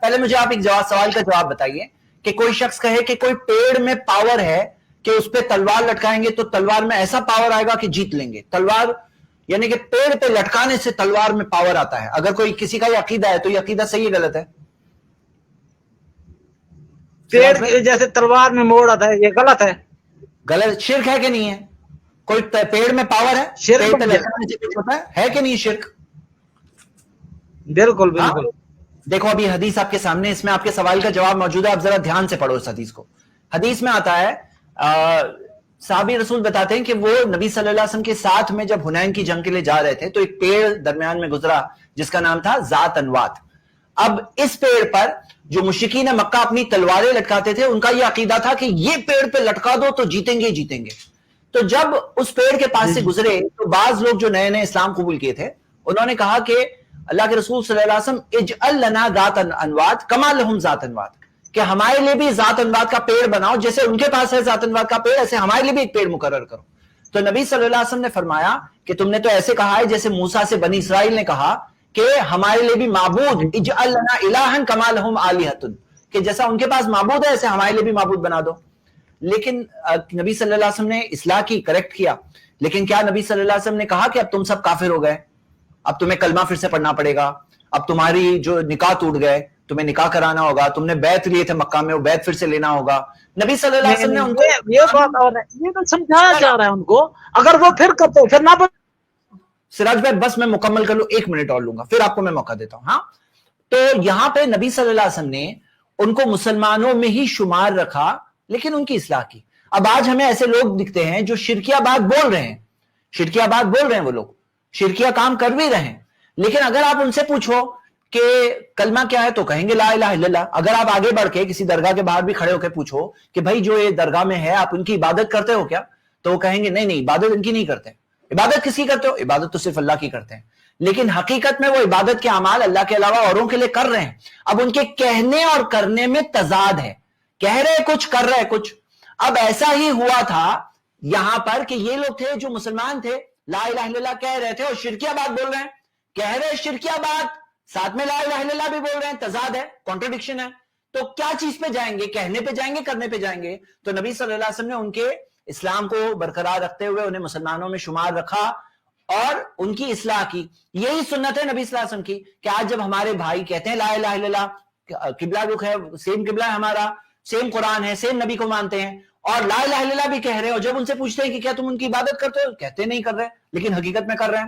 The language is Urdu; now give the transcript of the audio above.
پہلے مجھے آپ ایک سوال کا جواب بتائیے کہ کوئی شخص کہے کہ کوئی پیڑ میں پاور ہے کہ اس پہ تلوار لٹکائیں گے تو تلوار میں ایسا پاور آئے گا کہ جیت لیں گے. تلوار یعنی کہ پیڑ پہ لٹکانے سے تلوار میں پاور آتا ہے. اگر کوئی کسی کا یہ عقیدہ ہے تو یہ عقیدہ صحیح ہے غلط ہے؟ پیڑ جیسے تلوار میں موڑ آتا ہے، یہ غلط ہے. غلط. شرک ہے کہ نہیں ہے؟ کوئی پیڑ میں پاور ہے شرک پیڑ پہ لٹکانے سے کچھ ہوتا ہے کہ نہیں شرک؟ بالکل بالکل. دیکھو ابھی حدیث آپ کے سامنے، اس میں آپ کے سوال کا جواب موجود ہے، آپ ذرا دھیان سے پڑھو اس حدیث کو. حدیث میں آتا ہے صحابی رسول بتاتے ہیں کہ وہ نبی صلی اللہ علیہ وسلم کے ساتھ میں جب حنین کی جنگ کے لیے جا رہے تھے تو ایک پیڑ درمیان میں گزرا جس کا نام تھا ذات انوات. اب اس پیڑ پر جو مشرکین مکہ اپنی تلواریں لٹکاتے تھے ان کا یہ عقیدہ تھا کہ یہ پیڑ پہ لٹکا دو تو جیتیں گے جیتیں گے. تو جب اس پیڑ کے پاس سے گزرے تو بعض لوگ جو نئے نئے اسلام قبول کیے تھے انہوں نے کہا کہ اللہ کے رسول صلی اللہ علیہ وسلم اجعل لنا ذات انوات کما لہم ذات انوات، کہ ہمارے لیے بھی ذات انوات کا پیڑ بناؤ، جیسے ان کے پاس ہے ذات انوات کا پیڑ ایسے ہمارے لیے بھی ایک پیڑ مقرر کرو. تو نبی صلی اللہ علیہ وسلم نے فرمایا کہ تم نے تو ایسے کہا ہے جیسے موسیٰ سے بنی اسرائیل نے کہا کہ ہمارے لیے بھی معبود اجعل لنا الہا کما لہم آلہۃ، کہ جیسا ان کے پاس معبود ہے ایسے ہمارے لیے بھی معبود بنا دو. لیکن نبی صلی اللہ علیہ وسلم نے اصلاح کی، کریکٹ کیا، لیکن کیا نبی صلی اللہ علیہ وسلم نے کہا کہ اب تم سب کافر ہو گئے، اب تمہیں کلمہ پھر سے پڑھنا پڑے گا، اب تمہاری جو نکاح ٹوٹ گئے تمہیں نکاح کرانا ہوگا، تم نے بیعت لیے تھے مکہ میں وہ بیعت پھر سے لینا ہوگا؟ نبی صلی اللہ علیہ وسلم نے ان کو یہ بات اور ہے، یہ تو سمجھایا جا رہا ہے ان کو، اگر وہ پھر کرتے پھر نہ. سراج بھائی بس میں مکمل کر لوں، 1 منٹ اور لوں گا پھر آپ کو میں موقع دیتا ہوں. ہاں تو یہاں پہ نبی صلی اللہ علیہ وسلم نے ان کو مسلمانوں میں ہی شمار رکھا لیکن ان کی اصلاح کی. اب آج ہمیں ایسے لوگ دکھتے ہیں جو شرکیہ بات بول رہے ہیں، شرکیہ بات بول رہے ہیں، وہ لوگ شرکیہ کام کر بھی رہے ہیں، لیکن اگر آپ ان سے پوچھو کہ کلمہ کیا ہے تو کہیں گے لا الہ الا اللہ. اگر آپ آگے بڑھ کے کسی درگاہ کے باہر بھی کھڑے ہو کے پوچھو کہ بھائی جو یہ درگاہ میں ہے آپ ان کی عبادت کرتے ہو کیا، تو وہ کہیں گے نہیں نہیں عبادت ان کی نہیں کرتے. عبادت کس کی کرتے ہو؟ عبادت تو صرف اللہ کی کرتے ہیں، لیکن حقیقت میں وہ عبادت کے اعمال اللہ کے علاوہ اوروں کے لیے کر رہے ہیں. اب ان کے کہنے اور کرنے میں تضاد ہے، کہہ رہے کچھ کر رہے کچھ. اب ایسا ہی ہوا تھا یہاں پر کہ یہ لوگ تھے جو مسلمان تھے، لا الہ الا اللہ کہہ رہے تھے اور شرکیہ بات بول رہے ہیں، کہہ رہے شرکیہ بات ساتھ میں لا الہ الا اللہ بھی بول رہے ہیں، تضاد ہے، کانٹرڈکشن ہے. تو کیا چیز پہ جائیں گے؟ کہنے پہ جائیں گے کرنے پہ جائیں گے؟ تو نبی صلی اللہ علیہ وسلم نے ان کے اسلام کو برقرار رکھتے ہوئے انہیں مسلمانوں میں شمار رکھا اور ان کی اصلاح کی. یہی سنت ہے نبی صلی اللہ علیہ وسلم کی کہ آج جب ہمارے بھائی کہتے ہیں لا الہ الا اللہ، قبلہ رخ ہے، سیم قبلہ ہے ہمارا، سیم قرآن ہے، سیم نبی کو مانتے ہیں اور لا الہ الا اللہ بھی کہہ رہے ہیں، اور جب ان سے پوچھتے ہیں کہ کیا تم ان کی عبادت کرتے ہو، کہتے نہیں کر رہے لیکن حقیقت میں کر رہے ہیں.